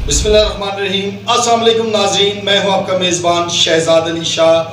بسم اللہ الرحمن الرحیم۔ السلام علیکم ناظرین، میں ہوں آپ کا میزبان شہزاد علی شاہ۔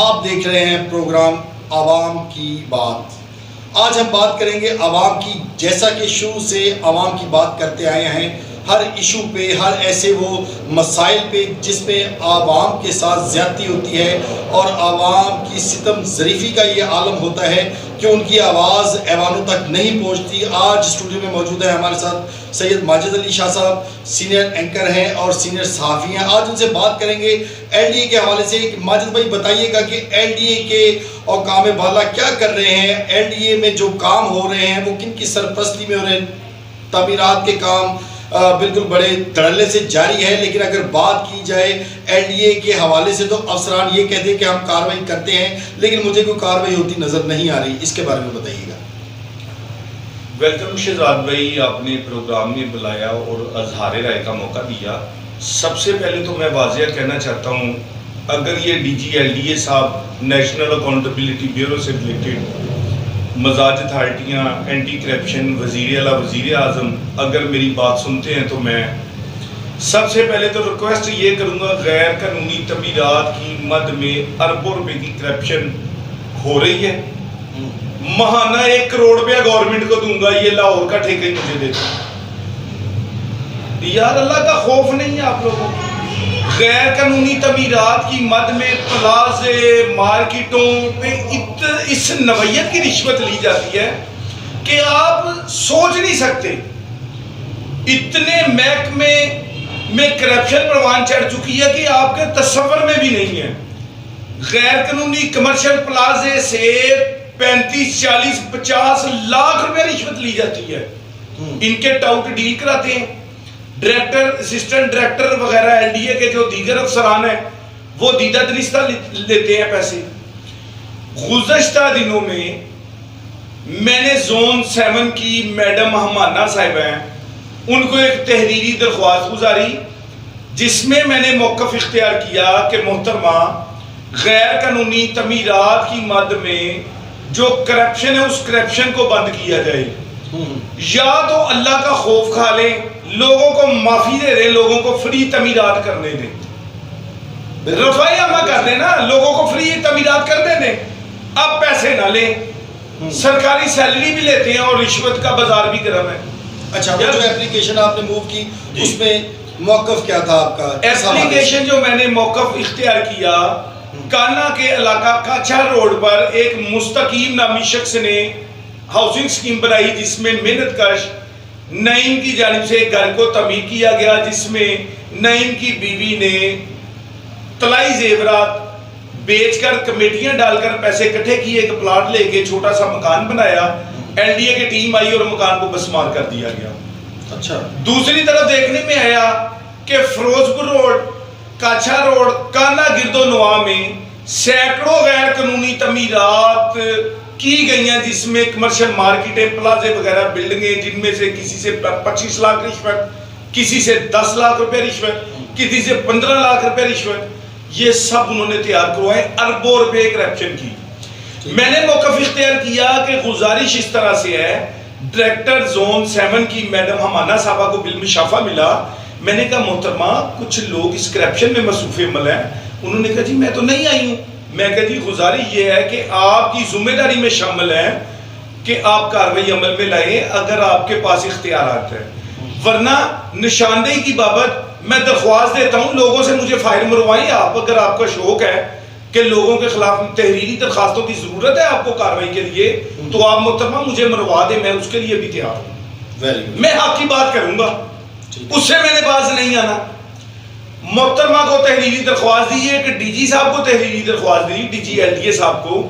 آپ دیکھ رہے ہیں پروگرام عوام کی بات۔ آج ہم بات کریں گے عوام کی، جیسا کہ شروع سے عوام کی بات کرتے آئے ہیں، ہر ایشو پہ، ہر ایسے وہ مسائل پہ جس پہ عوام کے ساتھ زیادتی ہوتی ہے اور عوام کی ستم ظریفی کا یہ عالم ہوتا ہے کہ ان کی آواز ایوانوں تک نہیں پہنچتی۔ آج اسٹوڈیو میں موجود ہے ہمارے ساتھ سید ماجد علی شاہ صاحب، سینئر اینکر ہیں اور سینئر صحافی ہیں۔ آج ان سے بات کریں گے ایل ڈی اے کے حوالے سے۔ ماجد بھائی بتائیے گا کہ ایل ڈی اے کے اور کام بالا کیا کر رہے ہیں؟ ایل ڈی اے میں جو کام ہو رہے ہیں وہ کن کی سرپرستی میں ہو رہے ہیں؟ تعمیرات کے کام بالکل بڑے دھڑلے سے جاری ہے، لیکن اگر بات کی جائے ایل ڈی اے کے حوالے سے تو افسران یہ کہتے ہیں کہ ہم کارروائی کرتے ہیں، لیکن مجھے کوئی کارروائی ہوتی نظر نہیں آ رہی۔ اس کے بارے میں بتائیے گا۔ ویلکم شہزاد بھائی، آپ نے پروگرام میں بلایا اور اظہار رائے کا موقع دیا۔ سب سے پہلے تو میں واضح کہنا چاہتا ہوں، اگر یہ D G L D A صاحب نیشنل اکاؤنٹیبلٹی بیورو سے ریلیٹڈ مزاج اتھارٹیاں، اینٹی کرپشن، وزیر اعلیٰ، وزیر اعظم اگر میری بات سنتے ہیں تو میں سب سے پہلے تو ریکویسٹ یہ کروں گا، غیر قانونی تعمیرات کی مد میں اربوں روپے کی کرپشن ہو رہی ہے۔ ماہانہ 1 کروڑ روپیہ گورنمنٹ کو دوں گا، یہ لاہور کا ٹھیکہ ہی مجھے دیتا۔ یار اللہ کا خوف نہیں ہے آپ لوگوں کو؟ غیر قانونی تعمیرات کی مد میں پلازے، مارکیٹوں پہ اس نوعیت کی رشوت لی جاتی ہے کہ آپ سوچ نہیں سکتے۔ اتنے محکمے میں کرپشن پروان چڑھ چکی ہے کہ آپ کے تصور میں بھی نہیں ہے۔ غیر قانونی کمرشل پلازے سے 35، 40، 50 لاکھ روپے رشوت لی جاتی ہے۔ ان کے ٹاؤٹ ڈیل کراتے ہیں ڈائریکٹر، اسسٹنٹ ڈائریکٹر وغیرہ ایل ڈی اے کے جو دیگر افسران ہیں، وہ دیدہ دنستہ لیتے ہیں پیسے۔ گزشتہ دنوں میں نے زون 7 کی میڈم ہمانہ صاحب ہیں، ان کو ایک تحریری درخواست گزاری، جس میں نے موقف اختیار کیا کہ محترمہ، غیر قانونی تعمیرات کی مد میں جو کرپشن ہے اس کرپشن کو بند کیا جائے، یا تو اللہ کا خوف کھا لیں، لوگوں کو معافی دے دیں، لوگوں کو فری تعمیرات کرنے دیں، رفائی عامہ کر دیں نا، لوگوں کو فری تعمیرات کرنے دیں، اب پیسے نہ لیں، سرکاری سیلری بھی لیتے ہیں اور رشوت کا بازار بھی گرم ہے۔ اچھا، وہ جو اپلیکیشن آپ نے موو کی اس میں موقف کیا تھا آپ کا؟ اپلیکیشن جو میں نے موقف اختیار کیا، کانا کے علاقہ کاچھا روڈ پر ایک مستقیم نامی شخص نے ہاؤسنگ سکیم بنائی، جس میں محنت کش نعیم کی جانب سے ایک گھر کو تعمیر کیا گیا، جس میں نعیم کی بیوی نے طلائی زیورات بیچ کر، کمیٹیاں ڈال کر پیسے اکٹھے کیے، ایک پلاٹ لے کے چھوٹا سا مکان بنایا، ایل ڈی اے کی ٹیم آئی اور مکان کو بسمار کر دیا گیا۔ اچھا، دوسری طرف دیکھنے میں آیا کہ فیروز پور روڈ، کاچھا روڈ، کانا گرد و نواح میں سینکڑوں غیر قانونی تعمیرات کی گئی ہیں، جس میں کمرشل مارکیٹیں، پلازے وغیرہ بلڈنگیں، جن میں سے کسی سے 25 لاکھ رشوت، کسی سے 10 لاکھ روپے رشوت، کسی سے 15 لاکھ روپے رشوت، یہ سب انہوں نے تیار کروائے، اربوں روپے کرپشن کی۔ میں نے موقف اختیار کیا کہ گزارش اس طرح سے ہے، ڈائریکٹر زون 7 کی میڈم ہمانہ صاحبہ کو بالمشافہ ملا، میں نے کہا محترمہ کچھ لوگ اس کرپشن میں مصروف عمل ہیں، انہوں نے کہا جی میں تو نہیں آئی ہوں۔ میں کہا جی گزارش یہ ہے کہ آپ کی ذمہ داری میں شامل ہے کہ آپ کارروائی عمل میں لائیں اگر آپ کے پاس اختیارات ہیں، ورنہ نشاندہی کی بابت میں درخواست دیتا ہوں لوگوں سے مجھے فائل مروائیں۔ آپ اگر آپ کا شوق ہے کہ لوگوں کے خلاف تحریری درخواستوں کی ضرورت ہے آپ کو کارروائی کے لیے، تو آپ محترمہ مجھے مروا دیں، میں اس کے لیے بھی تیار ہوں، میں حق کی بات کروں گا، اس سے میں نے باز نہیں آنا۔ محترمہ کو تحریری درخواست دی ہے کہ ڈی جی صاحب کو تحریری درخواست دی، D G L D A صاحب کو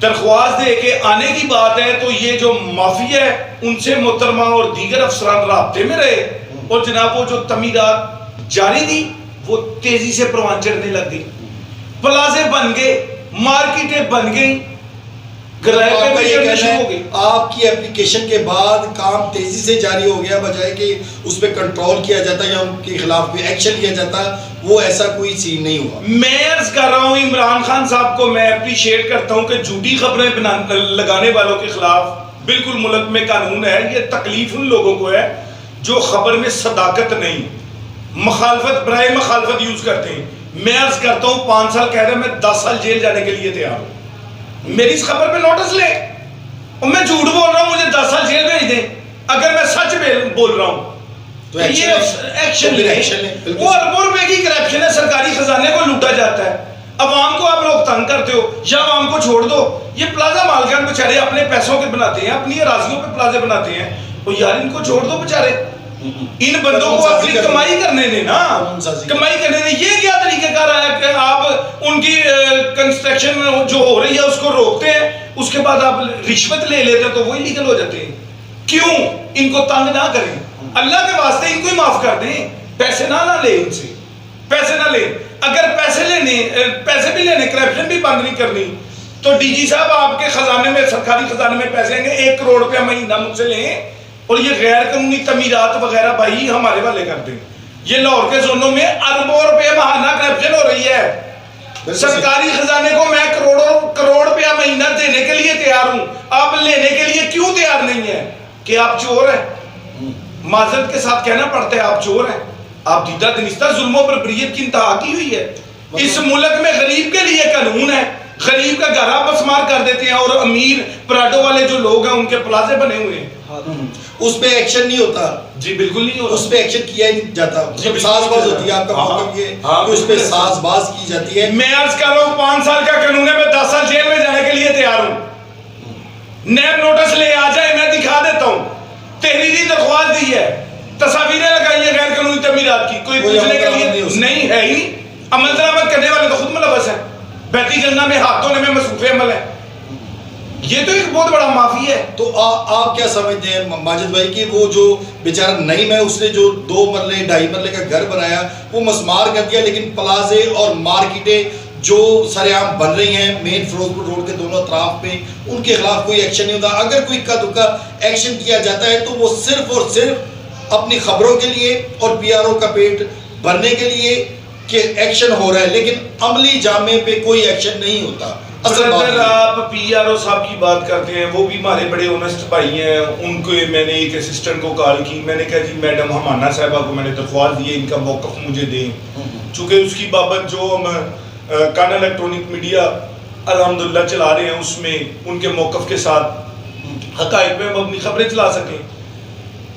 درخواست دے کے آنے کی بات ہے، تو یہ جو مافیا ہے ان سے محترمہ اور دیگر افسران رابطے میں رہے، اور جناب وہ جو تعمیرات جاری تھی وہ تیزی سے پروان چڑھنے لگ گئی، پلازے بن گئے، مارکیٹیں بن گئی، کرائے پہ بھی چڑھنا شروع ہو گئی۔ آپ کی اپلیکیشن کے بعد کام تیزی سے جاری ہو گیا، بجائے کہ اس پہ کنٹرول کیا جاتا یا ان کے خلاف کوئی ایکشن لیا جاتا، وہ ایسا کوئی سین نہیں ہوا۔ میں عرض کر رہا ہوں عمران خان صاحب کو میں اپریشیٹ کرتا ہوں کہ جھوٹی خبریں لگانے والوں کے خلاف بالکل ملک میں قانون ہے، یہ تکلیف ان لوگوں کو ہے جو خبر میں صداقت نہیں، مخالفت برائے مخالفت یوز کرتے ہیں. میں عرض کرتا ہوں 5 سال کہہ رہے ہیں، میں 10 سال جیل جانے کے لیے تیار ہوں. میری اس خبر پہ نوٹس لیں، اور میں جھوٹ بول رہا ہوں مجھے 10 سال جیل بھیج دیں اگر میں سچ بول رہا ہوں. تو یہ ایکشن لیں. وہ اربوں روپے کی کرپشن ہے، سرکاری خزانے کو لوٹا جاتا ہے. عوام کو آپ لوگ تنگ کرتے ہو، یا عوام کو چھوڑ دو. یہ پلازا مالکان بیچارے اپنے پیسوں کے بناتے ہیں، اپنی اراضیوں پہ پلازے بناتے ہیں. تو یار ان کو چھوڑ دو بیچارے، ان بندوں کو اپنی کمائی کرنے دیں نا، کمائی کرنے دیں. یہ کیا طریقہ کار آیا کہ آپ ان کی کنسٹرکشن جو ہو رہی ہے اس کو روکتے ہیں، اس کے بعد آپ رشوت لے لیتے ہیں تو وہ لیگل ہو جاتے ہیں. کیوں؟ ان کو تنگ نہ کریں، اللہ کے واسطے ان کو ہی معاف کر دیں. پیسے نہ لیں ان سے، پیسے نہ لیں. اگر پیسے بھی لینے، کرپشن بھی بند نہیں کرنی، تو ڈی جی صاحب آپ کے خزانے میں، سرکاری خزانے میں پیسے ہیں گے 1 کروڑ روپیہ مہینہ مجھ سے لیں، اور یہ غیر قانونی تعمیرات وغیرہ بھائی ہمارے والے کر دیں. یہ لاہور کے زونوں میں اربوں روپے ماہانہ کرپشن ہو رہی ہے. سرکاری خزانے کو میں کروڑ روپیہ مہینہ دینے کے لیے تیار ہوں، آپ لینے کے لیے کیوں تیار نہیں ہیں؟ کہ آپ چور ہیں. معذرت کے ساتھ کہنا پڑتا ہے آپ چور ہیں. آپ دیدہ دنستہ ظلم و بربریت کی انتہا کی ہوئی ہے. اس ملک میں غریب کے لیے قانون ہے، غریب کا گھر آپ مسمار کر دیتے ہیں، اور امیر پراڈو والے جو لوگ ہیں ان کے پلازے بنے ہوئے ہیں. اس پہ ایکشن نہیں ہوتا. جی بالکل نہیں ہوتا، اس پہ ایکشن کیا ہی نہیں جاتا. ساز باز ہوتی ہے آپ کا مطلب یہ کہ اس پہ ساز باز کی جاتی ہے. میں عرض کر رہا ہوں 5 سال کا قانون ہے، میں 10 سال جیل میں جانے کے لیے تیار ہوں. نیب نوٹس لے آ جائے، میں دکھا دیتا ہوں. تحریری درخواست دی ہے، تصاویریں لگائی ہیں غیر قانونی تعمیرات کی، کوئی پوچھنے کے لیے نہیں ہے ہی نہیں. عمل درآمد کرنے والے تو خود ملوث ہیں، بیتی گننا میں ہاتھ دھونے میں مصروف عمل ہے. یہ تو ایک بہت بڑا معافی ہے. تو آپ کیا سمجھتے ہیں ماجد بھائی کہ وہ جو بیچارہ نعیم ہے اس نے جو 2 مرلے 2.5 مرلے کا گھر بنایا وہ مسمار کر دیا، لیکن پلازے اور مارکیٹیں جو سر عام بن رہی ہیں مین فیروزپور روڈ کے دونوں اطراف پہ، ان کے خلاف کوئی ایکشن نہیں ہوتا؟ اگر کوئی اکا دکا ایکشن کیا جاتا ہے تو وہ صرف اور صرف اپنی خبروں کے لیے اور پی آر او کا پیٹ بھرنے کے لیے کہ ایکشن ہو رہا ہے، لیکن عملی جامے پہ کوئی ایکشن نہیں ہوتا. اگر آپ پی آر او صاحب کی بات کرتے ہیں، وہ بھی ہمارے بڑے اونسٹ بھائی ہیں. ان کو میں نے ایک اسسٹنٹ کو کال کی، میں نے کہا جی میڈم ہمانہ صاحبہ کو میں نے درخواست دی ہے، ان کا موقف مجھے دیں. چونکہ اس کی بابت جو ہم کان الیکٹرونک میڈیا الحمدللہ چلا رہے ہیں، اس میں ان کے موقف کے ساتھ حقائق میں ہم اپنی خبریں چلا سکیں.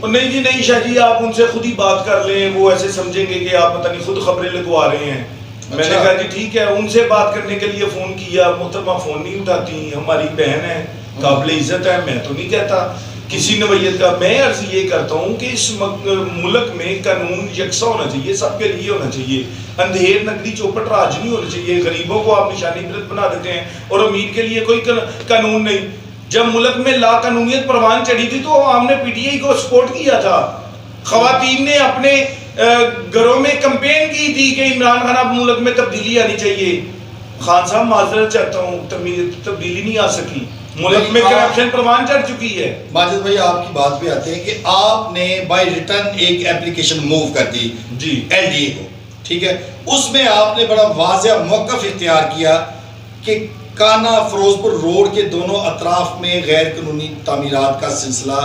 اور نہیں جی نہیں شاہ جی آپ ان سے خود ہی بات کر لیں، وہ ایسے سمجھیں گے کہ آپ پتہ نہیں خود خبریں لگوا رہے ہیں. میں نے کہا جی ٹھیک ہے. ان سے بات کرنے کے لیے فون کیا، محترمہ فون نہیں اٹھاتی. ہماری بہن ہے، قابل عزت ہے، میں تو نہیں کہتا کسی نوعیت کا. میں عرض یہ کرتا ہوں کہ اس ملک میں قانون یکساں ہونا چاہیے، سب کے لیے ہونا چاہیے. اندھیر نگری چوپٹ راج نہیں ہونا چاہیے. غریبوں کو آپ نشانی عبرت بنا دیتے ہیں اور امیر کے لیے کوئی قانون نہیں. جب ملک میں لا قانونیت پروان چڑھی تھی تو عوام نے پی ٹی آئی کو سپورٹ کیا تھا. خواتین نے اپنے گھروں میں کمپین کی تھی کہ عمران خان اب ملک میں تبدیلی آنی چاہیے. خان صاحب معذرت چاہتا ہوں، تبدیلی نہیں آ سکی. ملک میں کرپشن پروان چڑھ چکی ہے. ماجد بھائی آپ کی بات پہ آتے ہیں کہ آپ نے بائی ریٹرن ایک اپلیکیشن موو کر دی جی ایل ڈی اے کو، ٹھیک ہے. اس میں آپ نے بڑا واضح موقف اختیار کیا کہ کانا فیروزپور روڈ کے دونوں اطراف میں غیر قانونی تعمیرات کا سلسلہ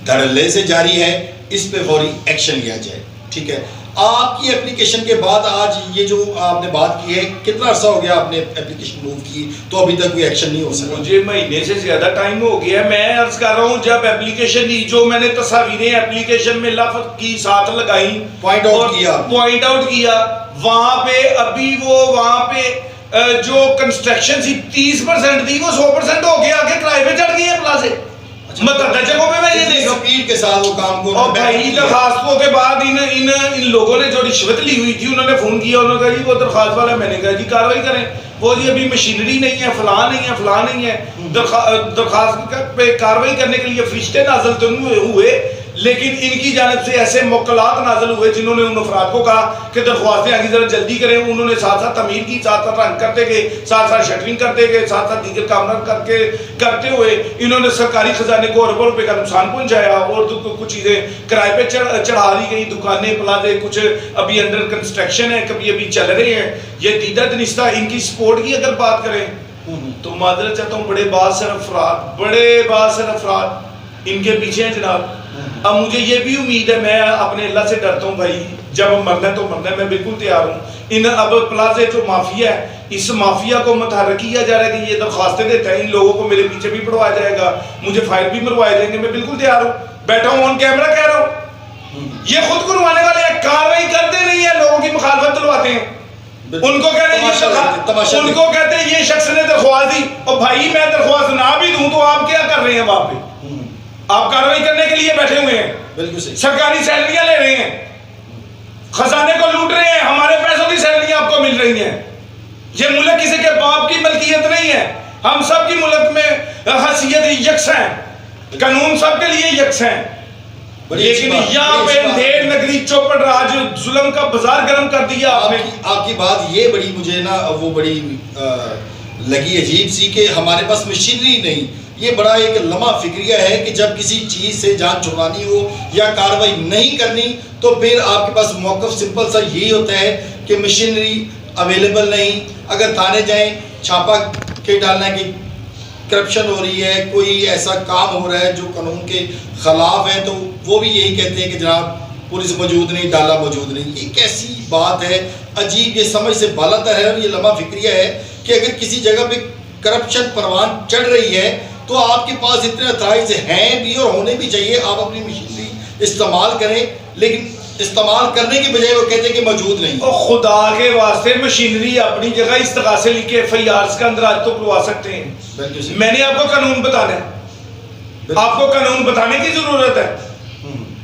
دھڑلے سے جاری ہے، اس پہ فوری ایکشن لیا جائے. ٹھیک ہے. آپ کی اپلیکیشن کے بعد آج یہ جو آپ نے بات کی ہے، کتنا عرصہ ہو گیا آپ نے اپلیکیشن موو کی تو ابھی تک کوئی ایکشن نہیں ہو سکا؟ مجھے مہینے سے زیادہ ٹائم ہو گیا. میں عرض کر رہا ہوں جب اپلیکیشن دی، جو میں نے تصاویریں اپلیکیشن میں لفظ کی ساتھ لگائیں، پوائنٹ آؤٹ کیا وہاں پہ ابھی وہ وہاں پہ جو کنسٹرکشن تھی 30% تھی، وہ 100% ہو گیا، آگے کرائے پہ چڑھ گئی ہے پلازے. متعدد جگہوں پہ میں یہ دیکھا سپیڈ کے ساتھ وہ کام کو. اور بھائی درخواستوں کے بعد ان لوگوں نے جو رشوت لی ہوئی تھی انہوں نے فون کیا، انہوں نے کہا جی وہ درخواست والا. میں نے کہا جی کاروائی کریں. وہ جی ابھی مشینری نہیں ہے، فلاں نہیں ہے، فلاں نہیں ہے. درخواست پہ کاروائی کرنے کے لیے فرشتے نازل تو ہوئے، لیکن ان کی جانب سے ایسے موکلات نازل ہوئے جنہوں نے ان افراد کو کہا کہ درخواستیں آگے ذرا جلدی کریں. انہوں نے ساتھ ساتھ تعمیر کی، ساتھ ساتھ رنگ کرتے گئے، ساتھ ساتھ شٹرنگ کرتے گئے، ساتھ ساتھ دیگر کام کرتے ہوئے انہوں نے سرکاری خزانے کو اربوں روپے کا نقصان پہنچایا. اور کچھ چیزیں کرائے پہ چڑھا دی گئی، دکانیں پلازے کچھ ابھی انڈر کنسٹرکشن ہے، کبھی ابھی چل رہے ہیں. یہ دیدہ دنستہ ان کی سپورٹ کی اگر بات کریں تو معذرت چاہتا ہوں بڑے بااثر افراد ان کے پیچھے ہیں جناب. اب مجھے یہ بھی امید ہے، میں اپنے اللہ سے ڈرتا ہوں بھائی، جب مرنا ہے تو مرنا ہے، میں بالکل تیار ہوں۔ اب پلازے جو مافیا ہے، اس مافیا کو متحرک کیا جا رہا ہے کہ یہ درخواستیں دیتا ہے، ان لوگوں کو میرے پیچھے بھی پڑوایا جائے گا، مجھے فائر بھی مروائے جائیں گے، میں بالکل تیار ہوں، بیٹھا ہوں آن کیمرہ کہہ رہا ہوں۔ یہ خود کو روانے والے ہیں، کاروائی کرتے نہیں ہیں، لوگوں کی مخالفت دلواتے ہیں، ان کو کہتے ہیں ان کو کہتے ہیں یہ شخص نے درخواست دی، اور بھائی میں درخواست نہ بھی دوں تو آپ کیا کر رہے ہیں وہاں پہ؟ آپ کاروائی کرنے کے لیے بیٹھے ہوئے ہیں، بالکل صحیح، سرکاری سیلریاں لے رہے ہیں، خزانے کو لوٹ رہے ہیں، ہمارے پیسوں کی سیلریاں آپ کو مل رہی ہیں۔ یہ ملک کسی کے باپ کی ملکیت نہیں ہے، ہم سب کی ملک میں حیثیت یکساں ہے، قانون سب کے لیے یکساں ہے، لیکن یہاں پہ اندھیر نگری چوپڑ راج ظلم کا بازار گرم کر دیا آپ نے۔ آپ کی بات یہ بڑی مجھے نا وہ بڑی لگی عجیب سی کہ ہمارے پاس مشینری نہیں، یہ بڑا ایک لمحہ فکریہ ہے کہ جب کسی چیز سے جان چھڑانی ہو یا کاروائی نہیں کرنی تو پھر آپ کے پاس موقف سمپل سا یہی ہوتا ہے کہ مشینری اویلیبل نہیں، اگر تھانے جائیں چھاپا کے ڈالنا ہے کہ کرپشن ہو رہی ہے، کوئی ایسا کام ہو رہا ہے جو قانون کے خلاف ہے، تو وہ بھی یہی کہتے ہیں کہ جناب پولیس موجود نہیں، ڈالا موجود نہیں۔ یہ کیسی بات ہے، عجیب، یہ سمجھ سے بالاتر ہے، اور یہ لمحہ فکریہ ہے کہ اگر کسی جگہ پہ کرپشن پروان چڑھ رہی ہے تو آپ کے پاس اتنے اتھارائز ہیں بھی اور ہونے بھی چاہیے، آپ اپنی مشینری استعمال کریں، لیکن استعمال کرنے کی بجائے وہ کہتے ہیں کہ موجود نہیں۔ خدا کے واسطے مشینری اپنی جگہ استغاثے لکھ کے FIRs کا اندر آج تو کروا سکتے ہیں، میں نے آپ کو قانون بتانا ہے، آپ کو قانون بتانے کی ضرورت ہے،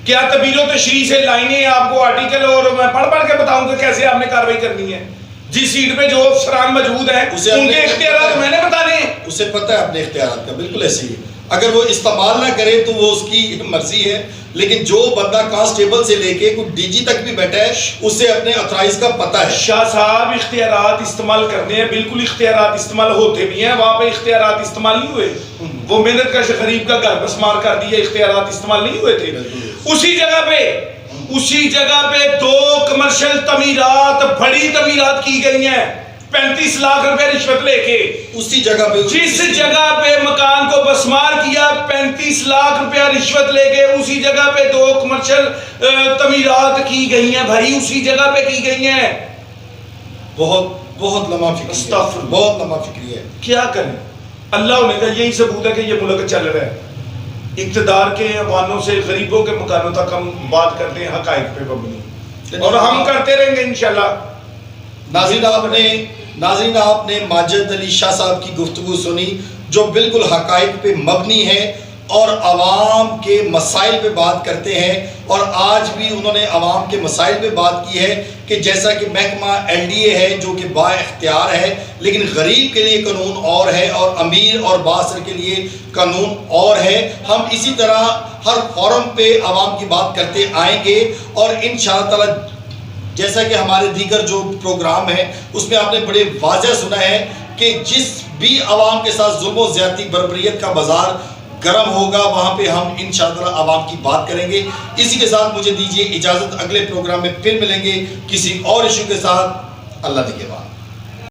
کیا تبیل و تشریح سے لائنیں آپ کو آرٹیکل اور میں پڑھ پڑھ کے بتاؤں کہ کیسے آپ نے کاروائی کرنی ہے؟ جس سیٹ پہ جو افسران موجود ہیں ان کے اختیارات میں نے بتانے ہیں، اسے پتہ ہے اپنے اختیارات کا، بالکل ایسے ہی ہے، اگر وہ استعمال نہ کرے تو وہ اس کی مرضی ہے، لیکن جو بندہ کانسٹیبل سے لے کے کوئی DG تک بھی بیٹھا ہے اسے اپنے اتھرائز کا پتہ ہے۔ شاہ صاحب اختیارات استعمال کرنے ہیں، بالکل اختیارات استعمال ہوتے بھی ہیں، وہاں پہ اختیارات استعمال نہیں ہوئے، وہ محنت کا غریب کا گھر بسمار کر دیا، اختیارات استعمال نہیں ہوئے تھے۔ اسی جگہ پہ 2 کمرشل تعمیرات، بڑی تعمیرات کی گئی ہیں 35 لاکھ روپے رشوت لے کے، اسی جگہ پہ جس جگہ پہ مکان کو بسمار کیا 35 لاکھ روپیہ رشوت لے کے، اسی جگہ پہ 2 کمرشل تعمیرات کی گئی ہیں بھائی، اسی جگہ پہ کی گئی ہیں۔ بہت لمحہ فکری ہے، بہت لمحہ فکری ہے۔ کیا کریں، اللہ نے کہا یہی ثبوت ہے کہ یہ ملک چل رہا ہے، اقتدار کے ایوانوں سے غریبوں کے مکانوں تک ہم بات کرتے ہیں حقائق پہ مبنی، اور ہم کرتے رہیں گے انشاءاللہ۔ ناظرین آپ نے ماجد علی شاہ صاحب کی گفتگو سنی جو بالکل حقائق پہ مبنی ہے اور عوام کے مسائل پہ بات کرتے ہیں، اور آج بھی انہوں نے عوام کے مسائل پہ بات کی ہے کہ جیسا کہ محکمہ LDA ہے جو کہ با اختیار ہے، لیکن غریب کے لیے قانون اور ہے اور امیر اور بااثر کے لیے قانون اور ہے۔ ہم اسی طرح ہر فورم پہ عوام کی بات کرتے آئیں گے، اور انشاءاللہ تعالی جیسا کہ ہمارے دیگر جو پروگرام ہیں اس میں آپ نے بڑے واضح سنا ہے کہ جس بھی عوام کے ساتھ ظلم و زیادتی بربریت کا بازار گرم ہوگا وہاں پہ ہم انشاءاللہ عوام کی بات کریں گے۔ اسی کے ساتھ مجھے دیجیے اجازت، اگلے پروگرام میں پھر ملیں گے کسی اور ایشو کے ساتھ۔ اللہ نگہبان۔